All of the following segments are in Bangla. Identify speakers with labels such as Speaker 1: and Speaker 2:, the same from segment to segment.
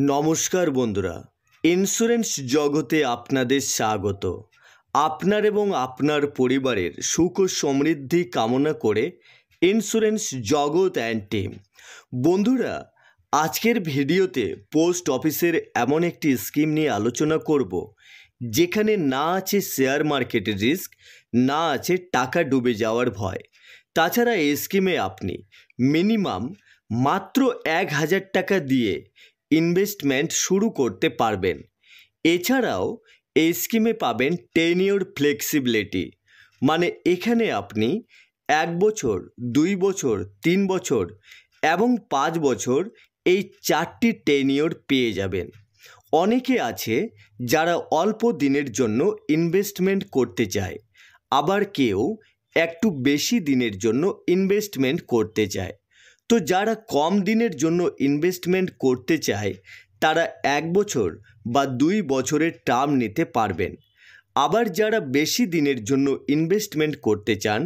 Speaker 1: নমস্কার বন্ধুরা, ইন্স্যুরেন্স জগতে আপনাদের স্বাগত। আপনার এবং আপনার পরিবারের সুখ ও সমৃদ্ধি কামনা করে ইন্স্যুরেন্স জগৎ অ্যান্ড টিম। বন্ধুরা, আজকের ভিডিওতে পোস্ট অফিসের এমন একটি স্কিম নিয়ে আলোচনা করব যেখানে না আছে শেয়ার মার্কেটের রিস্ক, না আছে টাকা ডুবে যাওয়ার ভয়। তাছাড়া এই স্কিমে আপনি মিনিমাম মাত্র 1000 টাকা দিয়ে ইনভেস্টমেন্ট শুরু করতে পারবেন। এছাড়াও এই স্কিমে পাবেন টেনিওর ফ্লেক্সিবিলিটি, মানে এখানে আপনি 1 বছর, 2 বছর, 3 বছর এবং 5 বছর এই 4টি টেনিওর পেয়ে যাবেন। অনেকে আছে যারা অল্প দিনের জন্য ইনভেস্টমেন্ট করতে চায়, আবার কেউ একটু বেশি দিনের জন্য ইনভেস্টমেন্ট করতে চায়। তো যারা কম দিনের জন্য ইনভেস্টমেন্ট করতে চায় তারা 1 বছর বা 2 বছরের টার্ম নিতে পারবেন। আবার যারা বেশি দিনের জন্য ইনভেস্টমেন্ট করতে চান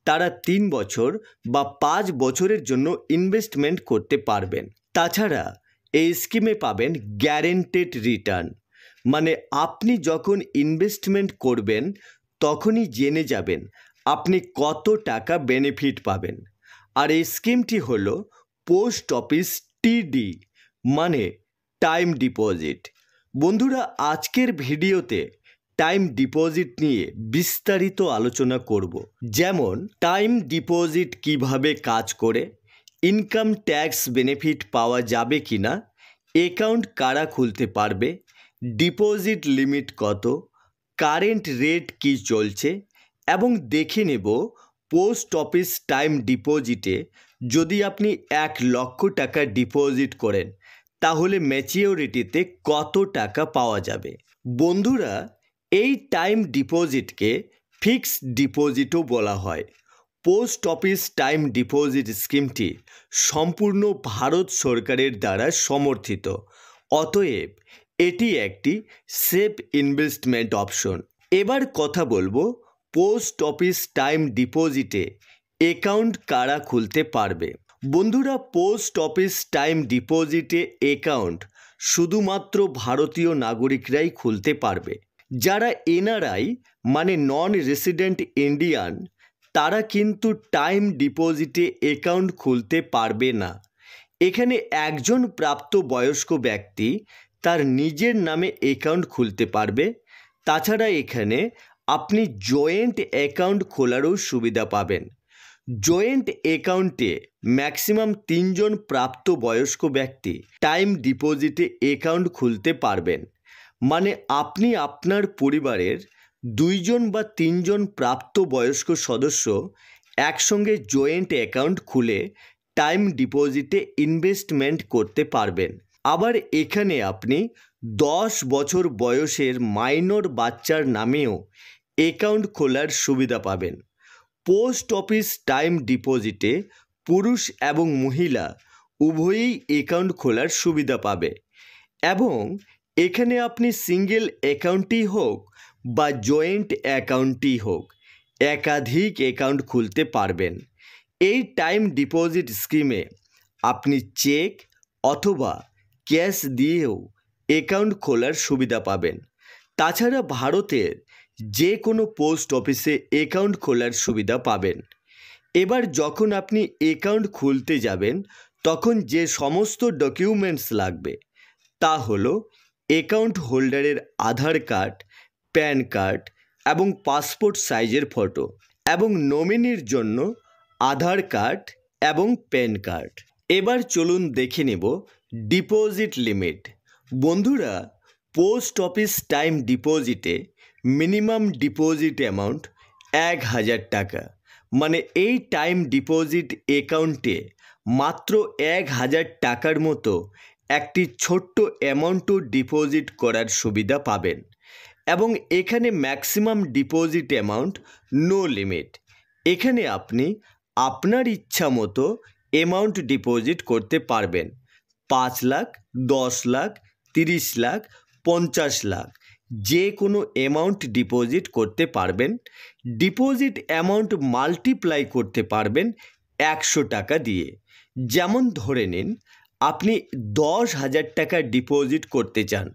Speaker 1: তারা 3 বছর বা 5 বছরের জন্য ইনভেস্টমেন্ট করতে পারবেন। তাছাড়া এই স্কিমে পাবেন গ্যারেন্টেড রিটার্ন, মানে আপনি যখন ইনভেস্টমেন্ট করবেন তখনই জেনে যাবেন আপনি কত টাকা বেনিফিট পাবেন। আর এই স্কিমটি হলো পোস্ট অফিস টিডি, মানে টাইম ডিপোজিট। বন্ধুরা, আজকের ভিডিওতে টাইম ডিপোজিট নিয়ে বিস্তারিত আলোচনা করব, যেমন টাইম ডিপোজিট কিভাবে কাজ করে, ইনকাম ট্যাক্স বেনিফিট পাওয়া যাবে কিনা, অ্যাকাউন্ট কারা খুলতে পারবে, ডিপোজিট লিমিট কত, কারেন্ট রেট কি চলছে, এবং দেখে নেব পোস্ট অফিস টাইম ডিপোজিটে যদি আপনি 1 লক্ষ টাকা ডিপোজিট করেন তাহলে ম্যাচিওরিটিতে কত টাকা পাওয়া যাবে। বন্ধুরা, এই টাইম ডিপোজিটকে ফিক্সড ডিপোজিটও বলা হয়। পোস্ট অফিস টাইম ডিপোজিট স্কিমটি সম্পূর্ণ ভারত সরকারের দ্বারা সমর্থিত, অতএব এটি একটি সেফ ইনভেস্টমেন্ট অপশন। এবার কথা বলবো পোস্ট অফিস টাইম ডিপোজিটে অ্যাকাউন্ট কারা খুলতে পারবে। বন্ধুরা, পোস্ট অফিস টাইম ডিপোজিটে অ্যাকাউন্ট শুধুমাত্র ভারতীয় নাগরিকরাই খুলতে পারবে। যারা এনআরআই মানে নন রেসিডেন্ট ইন্ডিয়ান, তারা কিন্তু টাইম ডিপোজিটে অ্যাকাউন্ট খুলতে পারবে না। এখানে একজন প্রাপ্তবয়স্ক ব্যক্তি তার নিজের নামে অ্যাকাউন্ট খুলতে পারবে। তাছাড়া এখানে আপনি জয়েন্ট অ্যাকাউন্ট খোলারও সুবিধা পাবেন। জয়েন্ট অ্যাকাউন্টে ম্যাক্সিমাম 3 জন প্রাপ্তবয়স্ক ব্যক্তি টাইম ডিপোজিটে অ্যাকাউন্ট খুলতে পারবেন। মানে আপনি আপনার পরিবারের 2 জন বা 3 জন প্রাপ্তবয়স্ক সদস্য একসঙ্গে জয়েন্ট অ্যাকাউন্ট খুলে টাইম ডিপোজিটে ইনভেস্টমেন্ট করতে পারবেন। আবার এখানে আপনি 10 বছর বয়সের মাইনর বাচ্চার নামেও অ্যাকাউন্ট খোলার সুবিধা পাবেন। পোস্ট অফিস টাইম ডিপোজিটে পুরুষ এবং মহিলা উভয়েই অ্যাকাউন্ট খোলার সুবিধা পাবে, এবং এখানে আপনি সিঙ্গেল অ্যাকাউন্টই হোক বা জয়েন্ট অ্যাকাউন্টই হোক একাধিক অ্যাকাউন্ট খুলতে পারবেন। এই টাইম ডিপোজিট স্কিমে আপনি চেক অথবা ক্যাশ দিয়েও অ্যাকাউন্ট খোলার সুবিধা পাবেন। তাছাড়া ভারতের যে কোনো পোস্ট অফিসে অ্যাকাউন্ট খোলার সুবিধা পাবেন। এবার যখন আপনি অ্যাকাউন্ট খুলতে যাবেন তখন যে সমস্ত ডকুমেন্টস লাগবে তা হলো অ্যাকাউন্ট হোল্ডারের আধার কার্ড, প্যান কার্ড এবং পাসপোর্ট সাইজের ফটো, এবং নমিনির জন্য আধার কার্ড এবং প্যান কার্ড। এবার চলুন দেখে নেব ডিপোজিট লিমিট। বন্ধুরা, পোস্ট অফিস টাইম ডিপোজিটে মিনিমাম ডিপোজিট অ্যামাউন্ট 1000 টাকা, মানে এই টাইম ডিপোজিট অ্যাকাউন্টে মাত্র 1000 টাকার মতো একটি ছোট্ট অ্যামাউন্টও ডিপোজিট করার সুবিধা পাবেন। এবং এখানে maximum deposit amount no limit. এখানে আপনি আপনার ইচ্ছা মতো অ্যামাউন্ট ডিপোজিট করতে পারবেন। 5 লাখ, 10 লাখ, 30 লাখ, 50 লাখ যে কোনো অ্যামাউন্ট ডিপোজিট করতে পারবেন। ডিপোজিট অ্যামাউন্ট মাল্টিপ্লাই করতে পারবেন 100 টাকা দিয়ে। যেমন ধরে নিন আপনি 10,000 টাকা ডিপোজিট করতে চান,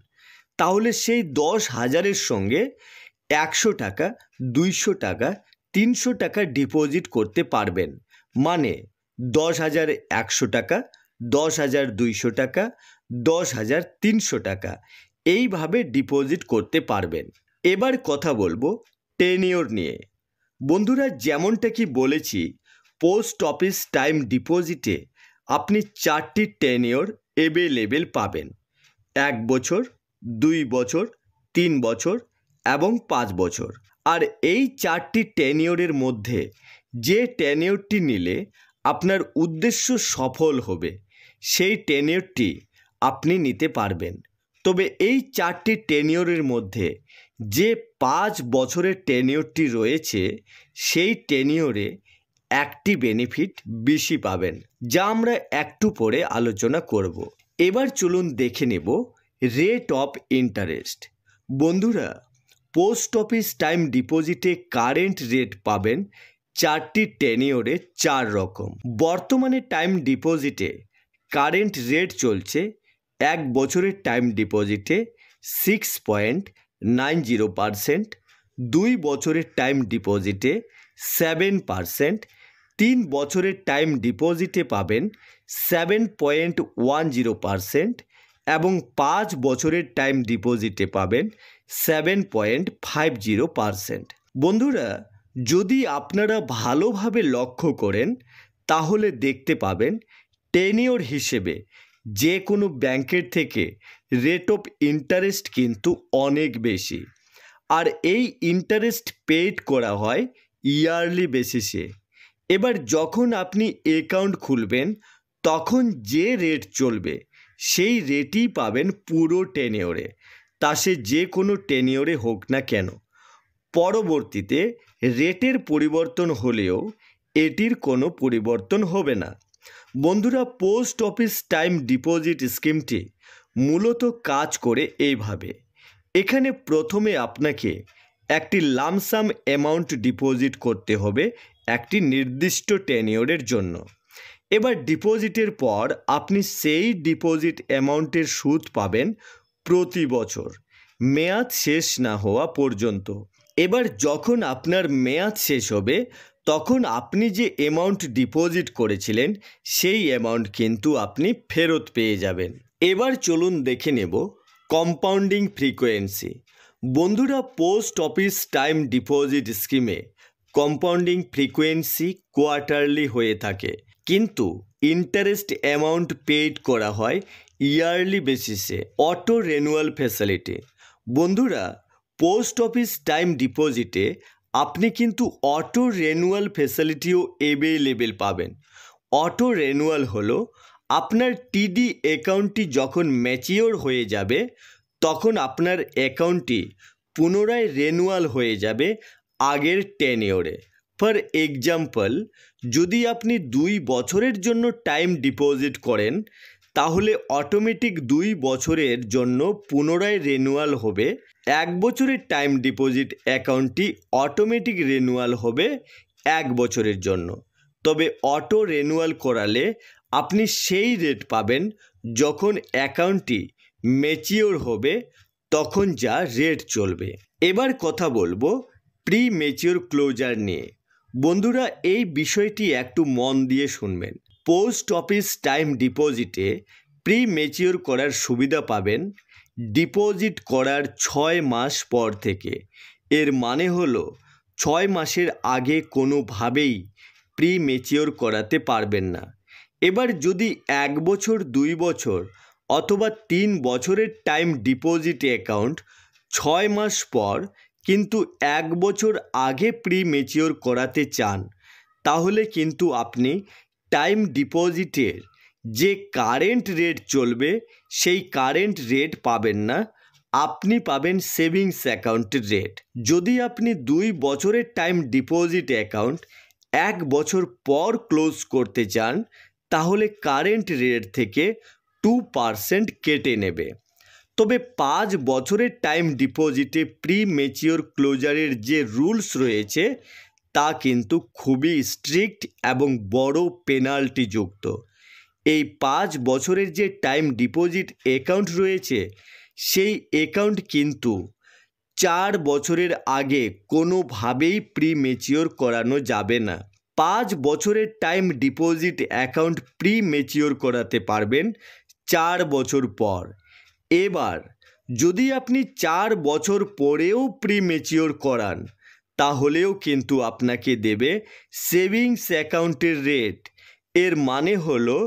Speaker 1: তাহলে সেই 10,000-এর সঙ্গে 100 টাকা, 200 টাকা, 300 টাকা ডিপোজিট করতে পারবেন। মানে 10,100 টাকা, 10,200 টাকা, 10,300 টাকা এইভাবে ডিপোজিট করতে পারবেন। এবার কথা বলবো টেনিওর নিয়ে। বন্ধুরা, যেমনটা কি বলেছি, পোস্ট অফিস টাইম ডিপোজিটে আপনি 4টি টেনিওর অ্যাভেলেবেল পাবেন। 1 বছর, 2 বছর, 3 বছর এবং 5 বছর। আর এই 4টি টেনিওরের মধ্যে যে টেনিওরটি নিলে আপনার উদ্দেশ্য সফল হবে, সেই টেনিওরটি আপনি নিতে পারবেন। তবে এই 4টি টেনিওরের মধ্যে যে 5 বছরের টেনিওরটি রয়েছে, সেই টেনিওরে একটি বেনিফিট বেশি পাবেন, যা আমরা একটু পরে আলোচনা করব। এবার চলুন দেখে নেব রেট অফ ইন্টারেস্ট। বন্ধুরা, পোস্ট অফিস টাইম ডিপোজিটে কারেন্ট রেট পাবেন 4টি টেনিওরে 4 রকম। বর্তমানে টাইম ডিপোজিটে কারেন্ট রেট চলছে 1 বছরের টাইম ডিপোজিটে 6.90%, 2 বছরের টাইম ডিপোজিটে 7%, 3 বছরের টাইম ডিপোজিটে পাবেন 7.10% এবং 5 বছরের টাইম ডিপোজিটে পাবেন 7.50%। বন্ধুরা, যদি আপনারা ভালোভাবে লক্ষ্য করেন তাহলে দেখতে পাবেন টেনিওর হিসেবে যে কোনো ব্যাংকের থেকে রেট অফ ইন্টারেস্ট কিন্তু অনেক বেশি। আর এই ইন্টারেস্ট পেড করা হয় ইয়ারলি বেসিসে। এবার যখন আপনি অ্যাকাউন্ট খুলবেন তখন যে রেট চলবে সেই রেটই পাবেন পুরো টেনিওরে, তা সে যে কোনো টেনিওরে হোক না কেন। পরবর্তীতে রেটের পরিবর্তন হলেও এটির কোনো পরিবর্তন হবে না। বন্ধুরা, পোস্ট অফিস টাইম ডিপোজিট স্কিমটি মূলত কাজ করে এইভাবে। এখানে প্রথমে আপনাকে একটি লামসাম অ্যামাউন্ট ডিপোজিট করতে হবে একটি নির্দিষ্ট টেনিওরের জন্য। এবার ডিপোজিটের পর আপনি সেই ডিপোজিট অ্যামাউন্টের সুদ পাবেন প্রতি বছর, মেয়াদ শেষ না হওয়া পর্যন্ত। এবার যখন আপনার মেয়াদ শেষ হবে তখন আপনি যে অ্যামাউন্ট ডিপোজিট করেছিলেন সেই অ্যামাউন্ট কিন্তু আপনি ফেরত পেয়ে যাবেন। এবার চলুন দেখে নেব কম্পাউন্ডিং ফ্রিকোয়েন্সি। বন্ধুরা, পোস্ট অফিস টাইম ডিপোজিট স্কিমে কম্পাউন্ডিং ফ্রিকোয়েন্সি কোয়ার্টারলি হয়ে থাকে, কিন্তু ইন্টারেস্ট অ্যামাউন্ট পেইড করা হয় ইয়ারলি বেসিসে। Auto renewal facility. বন্ধুরা, পোস্ট অফিস টাইম ডিপোজিটে আপনি কিন্তু অটো রেনুয়াল ফ্যাসিলিটিও অ্যাভেলেবেল পাবেন। অটো রেনুয়াল হলো আপনার টিডি অ্যাকাউন্টটি যখন ম্যাচিওর হয়ে যাবে তখন আপনার অ্যাকাউন্টটি পুনরায় রেনুয়াল হয়ে যাবে আগের টেনিওরে। ফর এক্সাম্পল, যদি আপনি 2 বছরের জন্য টাইম ডিপোজিট করেন তাহলে অটোমেটিক 2 বছরের জন্য পুনরায় রেনুয়াল হবে। 1 বছরের টাইম ডিপোজিট অ্যাকাউন্টটি অটোমেটিক রেনুয়াল হবে 1 বছরের জন্য। তবে অটো রেনুয়াল করালে আপনি সেই রেট পাবেন যখন অ্যাকাউন্টটি ম্যাচিওর হবে, তখন যা রেট চলবে। এবার কথা বলবো প্রি ম্যাচিওর ক্লোজার নিয়ে। বন্ধুরা, এই বিষয়টি একটু মন দিয়ে শুনবেন। পোস্ট অফিস টাইম ডিপোজিটে প্রি ম্যাচিওর করার সুবিধা পাবেন ডিপোজিট করার 6 মাস পর থেকে। এর মানে হলো 6 মাসের আগে কোনোভাবেই প্রি ম্যাচিওর করাতে পারবেন না। এবার যদি 1 বছর, 2 বছর অথবা 3 বছরের টাইম ডিপোজিট অ্যাকাউন্ট 6 মাস পর কিন্তু 1 বছর আগে প্রি ম্যাচিওর করাতে চান, তাহলে কিন্তু আপনি টাইম ডিপোজিটের যে কারেন্ট রেট চলবে সেই কারেন্ট রেট পাবেন না, আপনি পাবেন সেভিংস অ্যাকাউন্টের রেট। যদি আপনি 2 বছরের টাইম ডিপোজিট অ্যাকাউন্ট 1 বছর পর ক্লোজ করতে চান তাহলে কারেন্ট রেট থেকে 2% কেটে নেবে। তবে 5 বছরের টাইম ডিপোজিটে প্রি ম্যাচিওর ক্লোজারের যে রুলস রয়েছে তা কিন্তু খুবই স্ট্রিক্ট এবং বড় পেনাল্টি যুক্ত। এই 5 বছরের যে টাইম ডিপোজিট অ্যাকাউন্ট রয়েছে সেই অ্যাকাউন্ট কিন্তু 4 বছরের আগে কোনোভাবেই প্রি ম্যাচিওর করানো যাবে না। 5 বছরের time deposit account pre mature করাতে পারবেন 4 বছর পর। এবার যদি আপনি 4 বছর পরেও প্রি ম্যাচিওর করান তাহলেও কিন্তু আপনাকে দেবে সেভিংস অ্যাকাউন্টের রেট। এর মানে হলো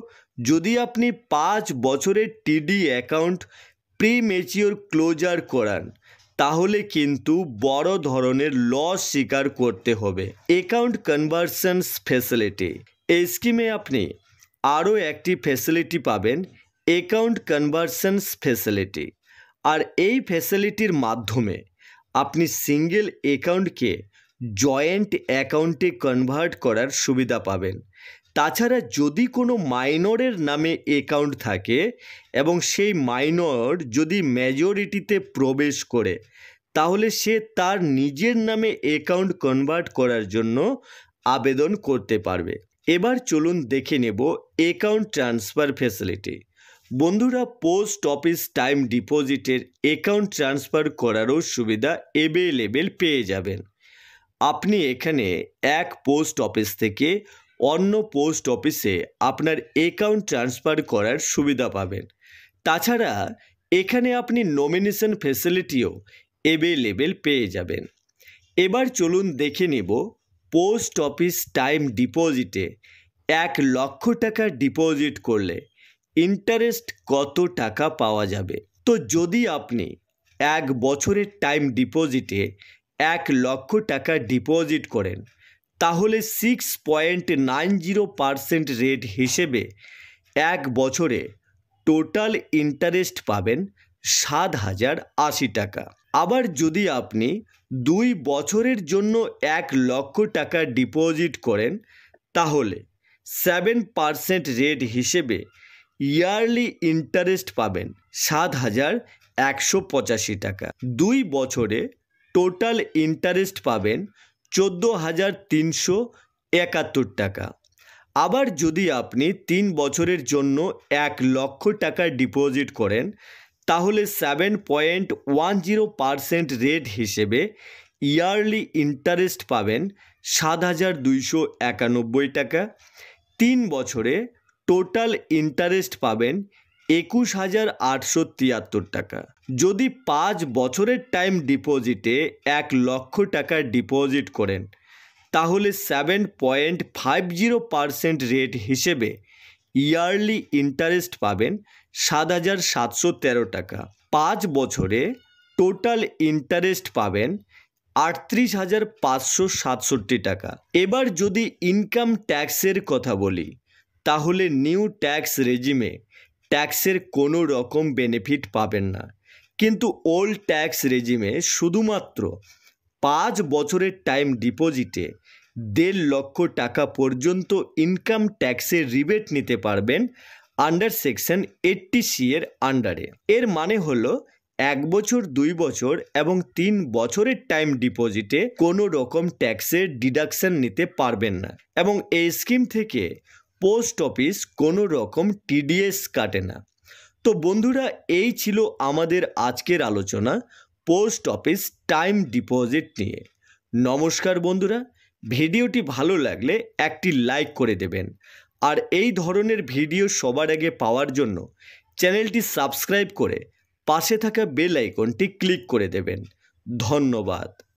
Speaker 1: যদি আপনি 5 বছরের টিডি অ্যাকাউন্ট প্রি ম্যাচিওর ক্লোজার করান তাহলে কিন্তু বড় ধরনের লস স্বীকার করতে হবে। অ্যাকাউন্ট কনভার্সনস ফ্যাসিলিটি, এই স্কিমে আপনি আরও একটি ফ্যাসিলিটি পাবেন, অ্যাকাউন্ট কনভার্সনস ফ্যাসিলিটি। আর এই ফ্যাসিলিটির মাধ্যমে আপনি সিঙ্গেল অ্যাকাউন্টকে জয়েন্ট অ্যাকাউন্টে কনভার্ট করার সুবিধা পাবেন। তাছাড়া যদি কোনো মাইনরের নামে অ্যাকাউন্ট থাকে এবং সেই মাইনর যদি মেজরিটিতে প্রবেশ করে তাহলে সে তার নিজের নামে অ্যাকাউন্ট কনভার্ট করার জন্য আবেদন করতে পারবে। এবার চলুন দেখে নেব অ্যাকাউন্ট ট্রান্সফার ফ্যাসিলিটি। বন্ধুরা, পোস্ট অফিস টাইম ডিপোজিটের অ্যাকাউন্ট ট্রান্সফার করারও সুবিধা অ্যাভেলেবেল পেয়ে যাবেন। আপনি এখানে এক পোস্ট অফিস থেকে অন্য পোস্ট অফিসে আপনার অ্যাকাউন্ট ট্রান্সফার করার সুবিধা পাবেন। তাছাড়া এখানে আপনি নমিনেশন ফ্যাসিলিটিও অ্যাভেলেবেল পেয়ে যাবেন। এবার চলুন দেখে নেব পোস্ট অফিস টাইম ডিপোজিটে 1 লক্ষ টাকা ডিপোজিট করলে ইন্টারেস্ট কত টাকা পাওয়া যাবে। তো যদি আপনি 1 বছরের টাইম ডিপোজিটে 1 লক্ষ টাকা ডিপোজিট করেন তাহলে 6.90% রেট হিসেবে 1 বছরে টোটাল ইন্টারেস্ট পাবেন 7,080 টাকা। আবার যদি আপনি 2 বছরের জন্য 1 লক্ষ টাকা ডিপোজিট করেন তাহলে 7% রেট হিসেবে ইয়ারলি ইন্টারেস্ট পাবেন 7,185 টাকা। 2 বছরে টোটাল ইন্টারেস্ট পাবেন 14,371 টাকা। আবার যদি আপনি 3 বছরের জন্য 1 লক্ষ টাকা ডিপোজিট করেন তাহলে 7.10% রেট হিসেবে ইয়ারলি ইন্টারেস্ট পাবেন 7,291 টাকা। 3 বছরে টোটাল ইন্টারেস্ট পাবেন 21,873 টাকা। যদি 5 বছরের টাইম ডিপোজিটে 1 লক্ষ টাকা ডিপোজিট করেন তাহলে 7.50% রেট হিসেবে ইয়ারলি ইন্টারেস্ট পাবেন 7,713 টাকা। 5 বছরে টোটাল ইন্টারেস্ট পাবেন 38,567 টাকা। এবার যদি ইনকাম ট্যাক্সের কথা বলি তাহলে নিউ ট্যাক্স রেজিমে ট্যাক্সের কোনো রকম বেনিফিট পাবেন না, কিন্তু ওল্ড ট্যাক্স রেজিমে শুধুমাত্র 5 বছরের টাইম ডিপোজিটে 1.5 লক্ষ টাকা পর্যন্ত ইনকাম ট্যাক্সের রিবেট নিতে পারবেন আন্ডার সেকশন 80C এর আন্ডারে। এর মানে হলো 1 বছর, 2 বছর এবং 3 বছরের টাইম ডিপোজিটে কোনো রকম ট্যাক্সের ডিডাকশন নিতে পারবেন না এবং এই স্কিম থেকে পোস্ট অফিস কোনো রকম টিডিএস কাটে না। তো বন্ধুরা, এই ছিল আমাদের আজকের আলোচনা পোস্ট অফিস টাইম ডিপোজিট নিয়ে। নমস্কার বন্ধুরা, ভিডিওটি ভালো লাগলে একটি লাইক করে দেবেন আর এই ধরনের ভিডিও সবার আগে পাওয়ার জন্য চ্যানেলটি সাবস্ক্রাইব করে পাশে থাকা বেল আইকনটি ক্লিক করে দেবেন। ধন্যবাদ।